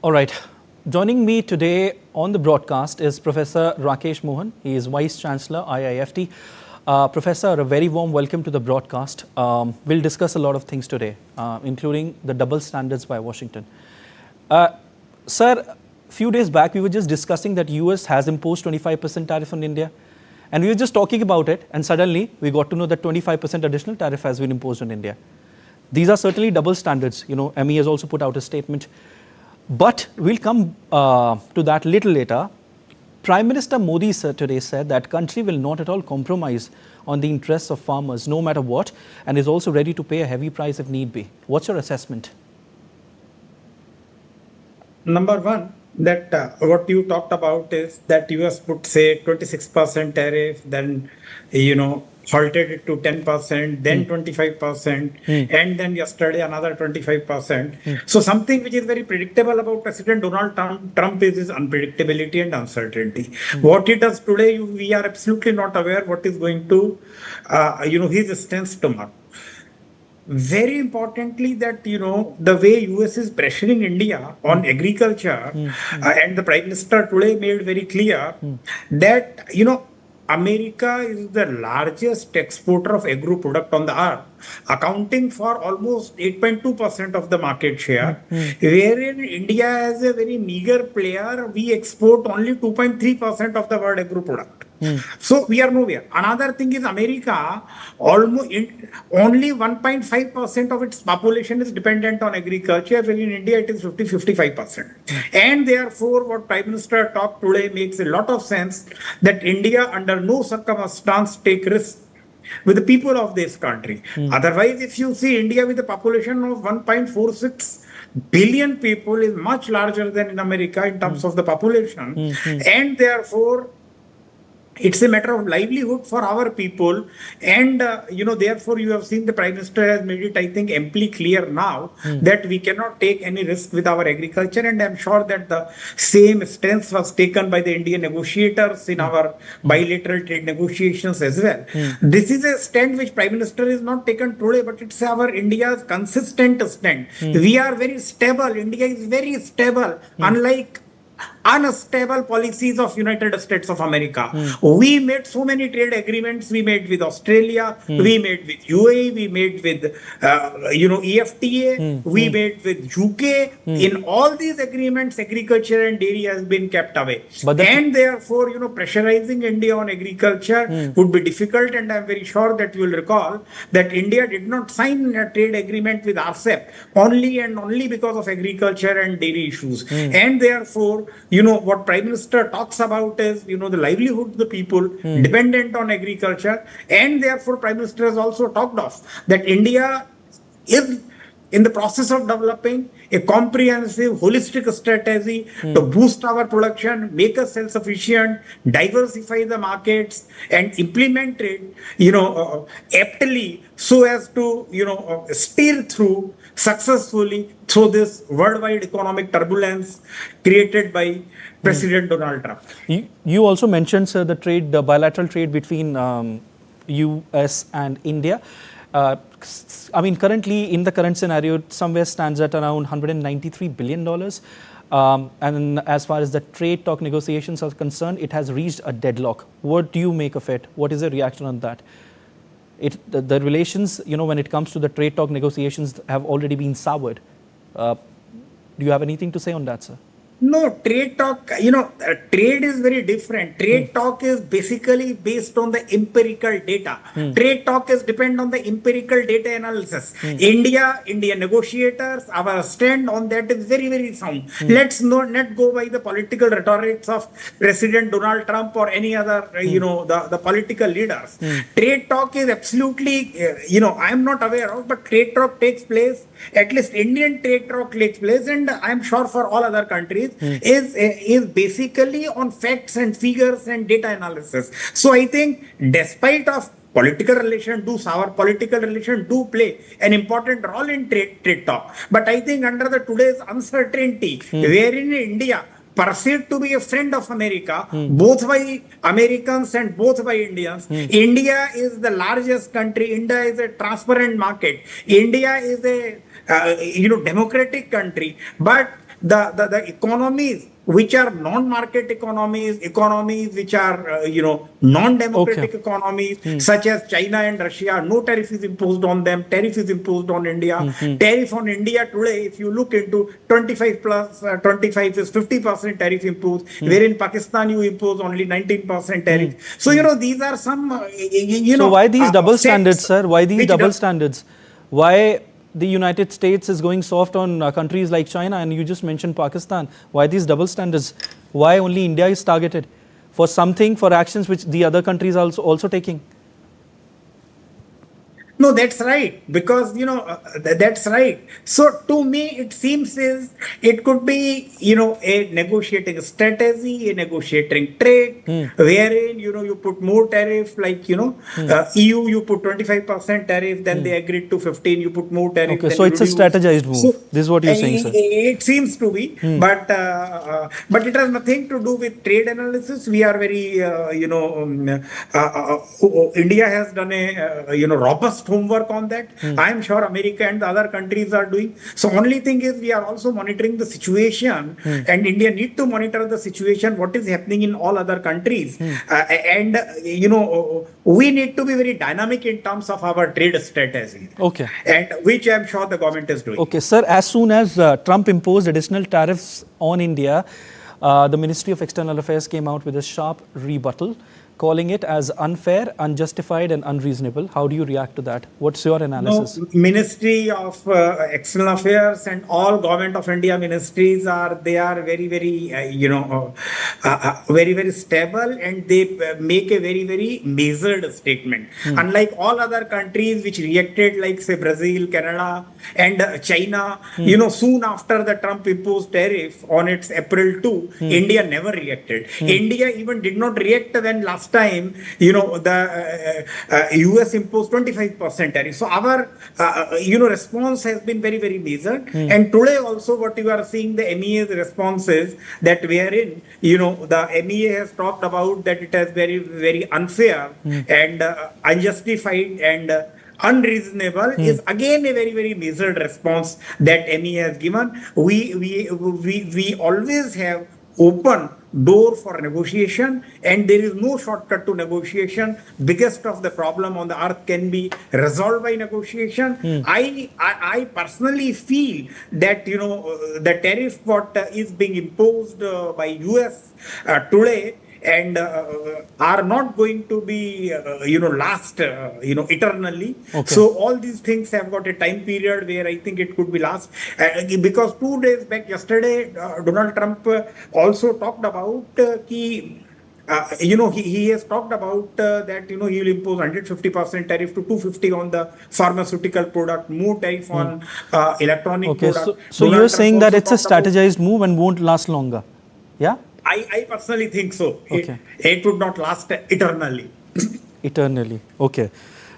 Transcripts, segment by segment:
All right. Joining me today on the broadcast is Professor Rakesh Mohan. He is Vice Chancellor, IIFT. Professor, a very warm welcome to the broadcast. We'll discuss a lot of things today, including the double standards by Washington. Sir, a few days back, we were just discussing that US has imposed 25% tariff on India. And we were just talking about it, and suddenly we got to know that 25% additional tariff has been imposed on India. These are certainly double standards. You know, ME has also put out a statement. But we'll come to that little later. Prime Minister Modi today said that country will not at all compromise on the interests of farmers, no matter what, and is also ready to pay a heavy price if need be. What's your assessment? Number one, that what you talked about is that US put, say, 26% tariff, then, halted it to 10%, then 25%, and then yesterday another 25%. So something which is very predictable about President Donald Trump is his unpredictability and uncertainty. What he does today, we are absolutely not aware what is going to, his stance tomorrow. Very importantly, that the way US is pressuring India on agriculture, and the Prime Minister today made very clear that America is the largest exporter of agro product on the earth, accounting for almost 8.2% of the market share, wherein India as a very meager player, we export only 2.3% of the world agro product. So we are nowhere. Another thing is America, only 1.5% of its population is dependent on agriculture, while in India it is 55%. And therefore, what Prime Minister talked today makes a lot of sense, that India under no circumstance take risks with the people of this country. Otherwise, if you see India with a population of 1.46 billion people is much larger than in America in terms of the population, and therefore it's a matter of livelihood for our people. And, therefore you have seen the Prime Minister has made it, I think, amply clear now that we cannot take any risk with our agriculture. And I'm sure that the same stance was taken by the Indian negotiators in our bilateral trade negotiations as well. This is a stand which Prime Minister is not taken today, but it's our India's consistent stand. We are very stable. India is very stable, unlike unstable policies of United States of America. We made so many trade agreements. We made with Australia, we made with UAE, we made with EFTA, we made with UK. In all these agreements, agriculture and dairy has been kept away. And therefore, pressurizing India on agriculture would be difficult. And I'm very sure that you will recall that India did not sign a trade agreement with RCEP only and only because of agriculture and dairy issues. And therefore, what Prime Minister talks about is, the livelihood of the people dependent on agriculture. And therefore, Prime Minister has also talked of that India is in the process of developing a comprehensive, holistic strategy to boost our production, make us self-sufficient, diversify the markets, and implement it, aptly, so as to, steer through successfully through this worldwide economic turbulence created by President Donald Trump. You also mentioned, sir, the bilateral trade between US and India. Currently, in the current scenario, somewhere stands at around $193 billion. And as far as the trade talk negotiations are concerned, it has reached a deadlock. What do you make of it? What is your reaction on that? The relations, when it comes to the trade talk negotiations, have already been soured. Do you have anything to say on that, sir? No, trade talk, trade is very different. Trade talk is basically based on the empirical data. Trade talk is depend on the empirical data analysis. Indian negotiators, our stand on that is very, very sound. Let's not go by the political rhetorics of President Donald Trump or any other, the political leaders. Trade talk is absolutely, I'm not aware of, but trade talk takes place. At least Indian trade talk takes place, and I'm sure for all other countries is basically on facts and figures and data analysis. So I think, despite of political relations, our political relations do play an important role in trade talk. But I think under the today's uncertainty, wherein India perceived to be a friend of America, both by Americans and both by Indians. India is the largest country. India is a transparent market. India is a democratic country. But the economies which are non-market economies, economies which are, non-democratic economies, such as China and Russia, no tariff is imposed on them, tariff is imposed on India. Tariff on India today, if you look into 25 plus 25 is 50% tariff imposed, where in Pakistan you impose only 19% tariff. So, these are some, So why these double standards, sir? Why these which double standards? Why the United States is going soft on countries like China, and you just mentioned Pakistan? Why these double standards? Why only India is targeted for something, for actions which the other countries are also taking? No, that's right. Because, that's right. So to me, it seems is it could be, a negotiating strategy, a negotiating trade, wherein, you put more tariff, like, EU, you put 25% tariff, then they agreed to 15, you put more tariff. Okay, then so it's a reduce. strategized move. So, This is what you're saying, sir. It seems to be, but it has nothing to do with trade analysis. We are very, India has done a, robust homework on that. I am sure America and the other countries are doing. So only thing is we are also monitoring the situation, and India need to monitor the situation, what is happening in all other countries. And, we need to be very dynamic in terms of our trade strategy. Okay. And which I am sure the government is doing. Okay, sir, as soon as Trump imposed additional tariffs on India, the Ministry of External Affairs came out with a sharp rebuttal, calling it as unfair, unjustified and unreasonable. How do you react to that? What's your analysis? No, Ministry of External Affairs and all Government of India ministries are very, very, very, very stable, and they make a very, very measured statement. Unlike all other countries which reacted, like say Brazil, Canada and China, soon after the Trump imposed tariff on its April 2, India never reacted. India even did not react when last time, the US imposed 25% tariff. So our, response has been very, very measured. And today also what you are seeing, the MEA's responses that wherein, the MEA has talked about that it has very, very unfair and unjustified and unreasonable is again a very, very measured response that MEA has given. We always have open door for negotiation, and there is no shortcut to negotiation. Biggest of the problem on the earth can be resolved by negotiation. I personally feel that the tariff what is being imposed by US today and are not going to be last eternally. Okay. So all these things have got a time period where I think it could be last, because 2 days back, yesterday, Donald Trump also talked about he has talked about that he will impose 150% tariff to 250 on the pharmaceutical product, more tariff on electronic product. So you're saying that it's a strategized move and won't last longer? Yeah. I personally think so. Okay. It would not last eternally. Eternally. Okay.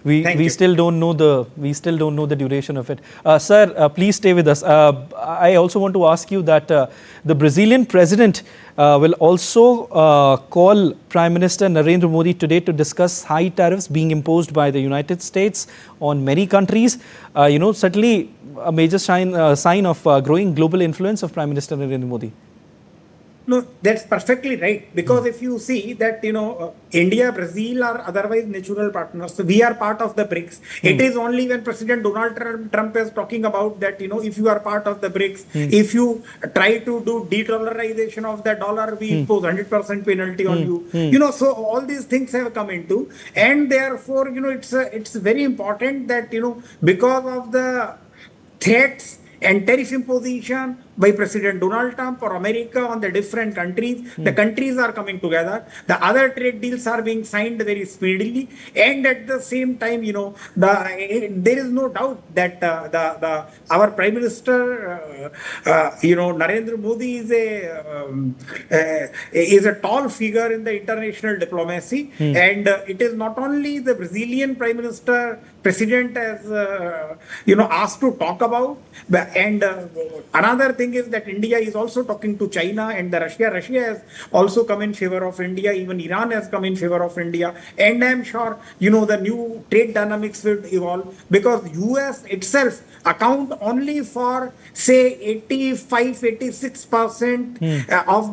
We still don't know the duration of it. Sir, please stay with us. I also want to ask you that the Brazilian president will also call Prime Minister Narendra Modi today to discuss high tariffs being imposed by the United States on many countries. Certainly a major sign of growing global influence of Prime Minister Narendra Modi. No, that's perfectly right. Because if you see that, India, Brazil are otherwise natural partners. So we are part of the BRICS. It is only when President Donald Trump is talking about that, if you are part of the BRICS, if you try to do de-dollarization of the dollar, we impose 100% penalty on you. So all these things have come into. And therefore, it's very important that, because of the threats and tariff imposition by President Donald Trump or America on the different countries, the countries are coming together. The other trade deals are being signed very speedily, and at the same time, there is no doubt that our Prime Minister, Narendra Modi is a tall figure in the international diplomacy, and it is not only the Brazilian Prime Minister, President has asked to talk about, and another thing thing is that India is also talking to China and the Russia. Russia has also come in favor of India. Even Iran has come in favor of India. And I'm sure, the new trade dynamics will evolve because US itself account only for say 85-86% of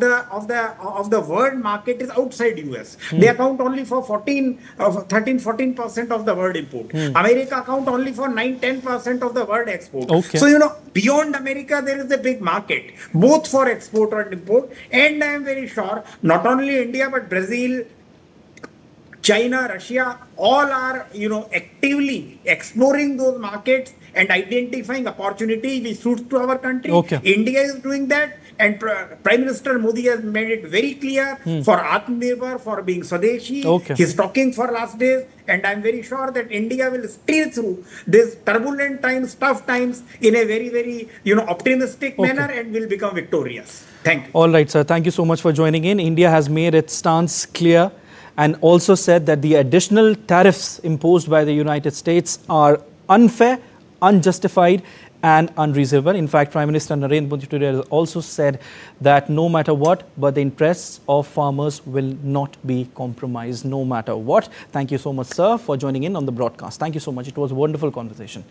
the world market is outside US. They account only for 13-14% of the world import. America account only for 9-10% of the world export. Okay. So beyond America there is a big market both for export and import, and I am very sure not only India but Brazil, China, Russia, all are, actively exploring those markets and identifying opportunity which suits to our country. Okay. India is doing that, and Prime Minister Modi has made it very clear for Atmanirbhar, for being Swadeshi. Okay. He's talking for last days, and I'm very sure that India will steer through this turbulent times, tough times in a very, very, optimistic manner and will become victorious. Thank you. All right, sir. Thank you so much for joining in. India has made its stance clear and also said that the additional tariffs imposed by the United States are unfair, unjustified and unreasonable. In fact, Prime Minister Narendra Modi today has also said that no matter what, but the interests of farmers will not be compromised no matter what. Thank you so much, sir, for joining in on the broadcast. Thank you so much. It was a wonderful conversation.